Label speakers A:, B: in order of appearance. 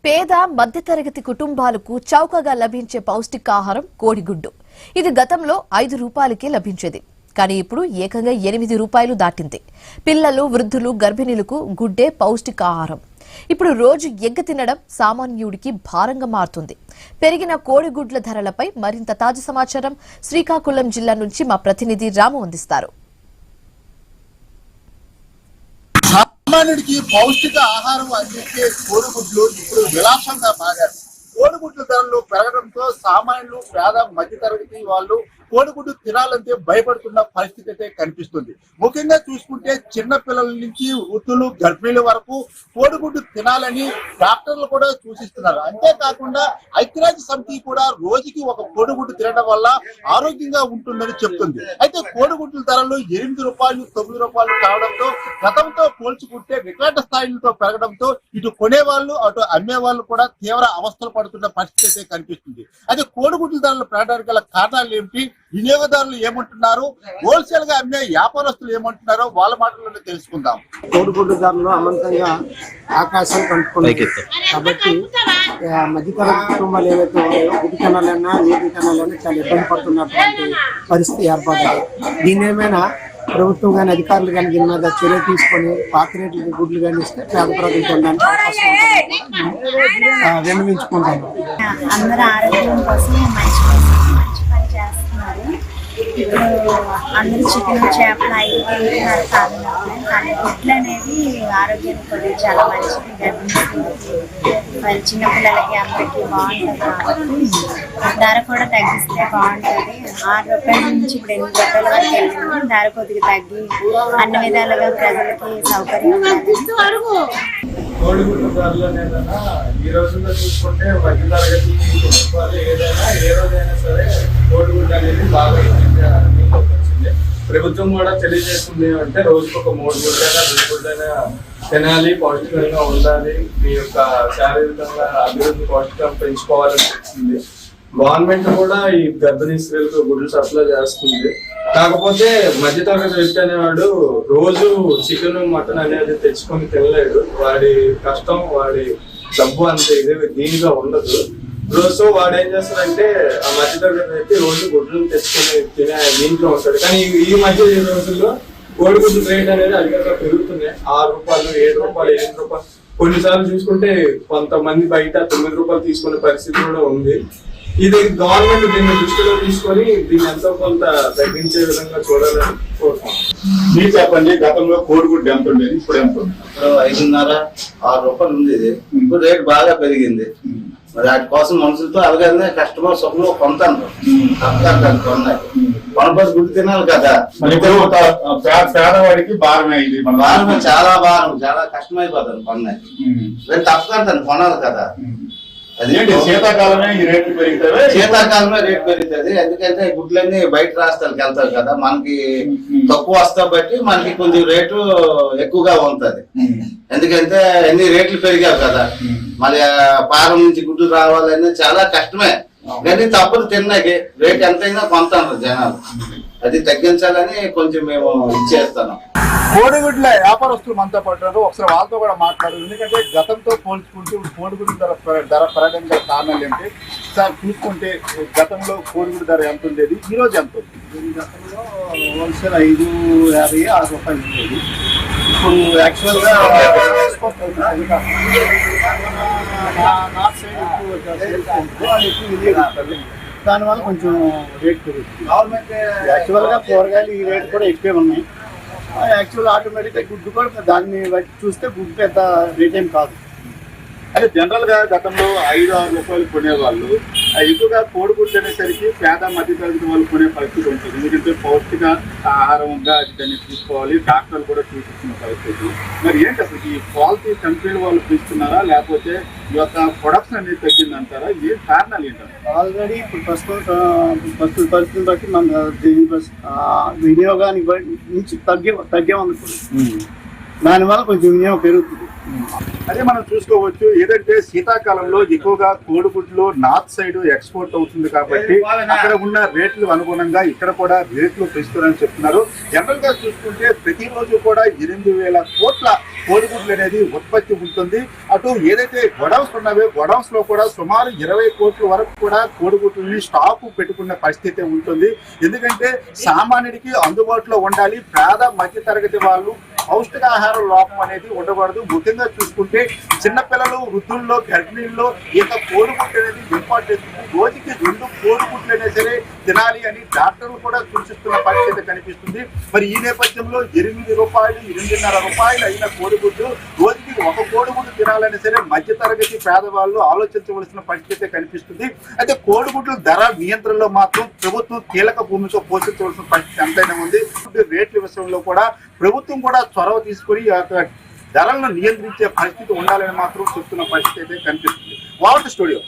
A: పేద మధ్యతరగతి కుటుంబాలకు చౌకగా లభించే పౌష్టికాహారం కోడిగుడ్డు. ఇది గతంలో 5 రూపాయలకే లభించేది. కానీ ఇప్పుడు ఏకంగా 8 రూపాయలు దాటింది. పిల్లలు, వృద్ధులు, గర్భిణీలకు గుడ్డే పౌష్టికాహారం. ఇప్పుడు రోజు ఎగ్ తినడం సామాన్యుడికి భారంగా మారుతుంది. పెరిగిన కోడిగుడ్ల ధరలపై మరింత తాజా సమాచారం శ్రీకాకుళం జిల్లా నుంచి మా ప్రతినిధి రాము అందిస్తారు.
B: సామాన్యుడికి పౌష్టిక ఆహారం అందించే కోడిగుడ్లు ఇప్పుడు విలాసంగా మారారు. కోడిగుడ్ల ధరలు పెరగడంతో సామాన్యులు, పేద మధ్యతరగతి వాళ్ళు కోడిగుడ్డు తినాలంటే భయపడుతున్న పరిస్థితి అయితే కనిపిస్తుంది. ముఖ్యంగా చూసుకుంటే చిన్న పిల్లల నుంచి వృద్ధులు, గర్భిణీల వరకు కోడిగుడ్డు తినాలని డాక్టర్లు కూడా సూచిస్తున్నారు. అంతేకాకుండా ఐక్యరాజ్య సమితి కూడా రోజుకి ఒక కోడిగుడ్డు తినడం వల్ల ఆరోగ్యంగా ఉంటుందని చెప్తుంది. అయితే కోడిగుడ్ల ధరలు 8 రూపాయలు, 9 రూపాయలు కావడంతో గతంతో పోల్చుకుంటే రికార్డు స్థాయిలతో పెరగడంతో ఇటు కొనేవాళ్ళు, అటు అమ్మేవాళ్ళు కూడా తీవ్ర అవస్థలు పడుతున్న పరిస్థితి అయితే కనిపిస్తుంది. అయితే కోడిగుడ్ల ధరలు పెరగడానికి గల కారణాలు ఏమిటి, వినియోగదారులు ఏమంటున్నారు, హోల్సేల్ గా అమ్మే వ్యాపారస్తులు ఏమంటున్నారో వాళ్ళ మాటల్లో తెలుసుకుందాం.
C: కోడిగుడ్డు ధరలు అనంతంగా ఆకాశం కంటుకున్నాయి కాబట్టి మధ్యతరగతి కుటుంబాలు ఏవైతే ఉన్నాయో గుడ్డు తినాలన్నా, నీటి తినాలన్నా చాలా ఇబ్బంది పడుతున్నటువంటి పరిస్థితి ఏర్పడింది. దీని ఏమైనా ప్రభుత్వం కానీ, అధికారులు కానీ దీని మీద చర్య తీసుకొని పాత రేట్లకి గుడ్లు కానీ ఇస్తే పేద ప్రజలు తినడానికి అవకాశం విన్నవించుకుంటాము.
D: అందరూ ఆరోగ్యం కోసం మంచి పని చేస్తున్నారు. ఇప్పుడు అందరూ చికెన్, చేపలు అవి తింటున్నారు కాదు, కానీ గుడ్లు అనేది ఆరోగ్యానికి కూడా చాలా మంచిది. గర్భిణీలకి, మరి చిన్నపిల్లలకి అందరికీ బాగుంటుంది కాబట్టి ధర కూడా తగ్గిస్తే బాగుంటుంది. 6 రూపాయల నుంచి ఇప్పుడు 8 రూపాయల వరకు వెళ్ళింది. ధర కొద్దిగా తగ్గి అన్ని విధాలుగా ప్రజలకి సౌకర్యం
E: కోడిగుడ్డు ధరలు ఏదైనా ఈ రోజుల్లో చూసుకుంటే మధ్యతరగతి కుటుంబాలు ఏదైనా ఏ రోజైనా సరే కోడిగుడ్డు అనేది బాగా వచ్చింది. ప్రభుత్వం కూడా తెలియజేస్తుంది అంటే రోజుకు ఒక 3 గుడ్లైనా 2 గుడ్లైనా తినాలి, పౌష్టికంగా ఉండాలి, మీ యొక్క శారీరకంగా అభివృద్ధి పౌష్టికం పెంచుకోవాలని చెప్తుంది. గవర్నమెంట్ కూడా ఈ గర్భిణీ స్త్రీలకు గుడ్లు సప్లై చేస్తుంది. కాకపోతే మధ్యతరగతి వ్యక్తి అనేవాడు రోజు చికెన్, మటన్ అనేది తెచ్చుకొని తినలేడు. వాడి కష్టం, వాడి డబ్బు అంత ఇది దీనిగా ఉండదు. రోజు వాడు ఏం చేస్తాడంటే ఆ మధ్యతరగతి వ్యక్తి రోజు గుడ్లను తెచ్చుకొని తినే దీంట్లో ఉంటాడు. కానీ ఈ మధ్య రోజుల్లో కోడిగుడ్డు రేట్ అనేది అధికంగా పెరుగుతున్నాయి. 6 రూపాయలు, 7 రూపాయలు, 8 రూపాయలు, కొన్నిసార్లు చూసుకుంటే కొంతమంది బయట 9 రూపాయలు తీసుకునే పరిస్థితి కూడా ఉంది. ఇది గవర్నమెంట్ దీన్ని దృష్టిలో తీసుకొని దీన్ని ఎంతో కొంత తగ్గించే విధంగా చూడాలని కోరుకుంటున్నాం.
B: మీరు చెప్పండి, గతంలో కోడిగుడ్డు ఎంత ఉండేది, ఇప్పుడు ఎంత ఉంది?
F: ఇప్పుడు 5.5-6 రూపాయలు ఉంది. ఇది ఇప్పుడు రేట్ బాగా పెరిగింది. మరి వాటి కోసం మనుషులతో అలాగే కస్టమర్స్ ఒకరు కొంటాను కొనబోసి గుడ్డు తినాలి కదా.
B: పేదవాడికి భారమే, ఇది
F: భారం, చాలా భారం, చాలా కష్టమైపోతాను కొనడానికి. తప్పకంటాను కొనాలి కదా. అది
B: శీతాకాలమే ఈ రేట్లు పెరుగుతాయి.
F: శీతాకాలమే రేట్ పెరుగుతుంది. ఎందుకంటే గుడ్లన్నీ బయట రాష్ట్రాలకు వెళ్తాయి కదా, మనకి తక్కువ వస్తా బట్టి మనకి కొంచెం రేటు ఎక్కువగా ఉంటది. ఎందుకంటే అన్ని రేట్లు పెరిగావు కదా, మరి పారం నుంచి గుడ్లు రావాలని చాలా కష్టమే. కానీ తప్పదు, తిన్నాకి రేట్ ఎంతైనా కొంటాను జనాలు. అది తగ్గించాలని కొంచెం మేము ఇచ్చేస్తాను.
B: కోడిగుడ్ల వ్యాపారస్తులు మనతో పడ్డారు, ఒకసారి వాళ్ళతో కూడా మాట్లాడారు. ఎందుకంటే గతంతో పోల్చుకుంటూ కోడిగుడ్డు ధర పెరగడానికి గల కారణాలు ఏంటి సార్? చూసుకుంటే గతంలో కోడిగుడ్డు ధర ఎంత ఉండేది, ఈ రోజు ఎంత ఉంది?
C: గతంలో హోల్సేల్ 5.50-6 రూపాయలు ఉండేది. ఇప్పుడు యాక్చువల్గా నార్త్ సైడ్ ఎక్కువ వినియోగిస్తారు, దానివల్ల కొంచెం రేట్ పెరుగుతుంది. యాక్చువల్గా కూరగాయలు ఈ రేట్ కూడా ఎక్కువే ఉన్నాయి. యాక్చువల్ ఆటోమేటిక్గా గుడ్డు కూడా దాన్ని బట్టి చూస్తే గుడ్డు పెద్ద రేట్ ఏం కాదు.
B: అంటే జనరల్ గా గతంలో 5-6 రూపాయలు కొనేవాళ్ళు ఎక్కువగా కోడిగుడ్లు అనేసరికి పేద మధ్యతరగతి వాళ్ళు కొనే పరిస్థితి ఉంటుంది. ఎందుకంటే పౌష్టిక ఆహారంగా దాన్ని తీసుకోవాలి, డాక్టర్లు కూడా చూపిస్తున్న పరిస్థితి. మరి ఏంటి అసలు ఈ క్వాలిటీ కంట్రీల వాళ్ళు తీస్తున్నారా, లేకపోతే ఈ యొక్క ప్రొడక్షన్ అనేది తగ్గిందంటారా? ఏం కారణాలు ఏంటంటే
C: ఆల్రెడీ ఇప్పుడు ప్రస్తుత పరిస్థితిని బట్టి మన వినియోగానికి నుంచి తగ్గే ఉంది. దానివల్ల కొంచెం వినియోగం పెరుగుతుంది.
B: అదే మనం చూసుకోవచ్చు. ఏదంటే శీతాకాలంలో ఎక్కువగా కోడిగుడ్లు నార్త్ సైడ్ ఎక్స్పోర్ట్ అవుతుంది కాబట్టి అక్కడ ఉన్న రేట్లు అనుగుణంగా ఇక్కడ కూడా రేట్లు పెంచుతారని చెప్తున్నారు. జనరల్ గా చూసుకుంటే ప్రతిరోజు కూడా 8,000 కోట్ల కోడిగుడ్లు అనేది ఉత్పత్తి ఉంటుంది. అటు ఏదైతే గొడౌన్స్ ఉన్నాయో గొడౌన్స్ లో కూడా సుమారు 20 కోట్ల వరకు కూడా కోడిగుడ్లని స్టాక్ పెట్టుకున్న పరిస్థితి ఉంటుంది. ఎందుకంటే సామాన్యుడికి అందుబాటులో ఉండాలి. పేద మధ్య తరగతి వాళ్ళు పౌష్టికాహార లోపం అనేది ఉండకూడదు. ముఖ్యంగా చూసుకుంటే చిన్నపిల్లలు, వృద్ధుల్లో, గర్భిణీల్లో ఈత కోడిగుడ్డు అనేది ఇంపార్ట్ చేస్తుంది. రోజుకి 2 కోడిగుడ్లు అయినా సరే తినాలి అని డాక్టర్లు కూడా సూచిస్తున్న పరిస్థితి కనిపిస్తుంది. మరి ఈ నేపథ్యంలో 8 రూపాయలు, 8.5 రూపాయలు అయిన కోడిగుడ్డు రోజుకి 1 కోడిగుడ్డు తినాలని సరే మధ్య తరగతి పేదవాళ్ళు ఆలోచించవలసిన పరిస్థితి కనిపిస్తుంది. అయితే కోడిగుడ్ల ధర నియంత్రణలో మాత్రం ప్రభుత్వం కీలక భూమిక పోషించవలసిన పరిస్థితి ఎంతైనా ఉంది. రేట్ల విషయంలో కూడా ప్రభుత్వం కూడా చొరవ తీసుకుని ధరలను నియంత్రించే పరిస్థితి ఉండాలని మాత్రం చెప్తున్న పరిస్థితి అయితే కనిపిస్తుంది. వార్త స్టూడియో.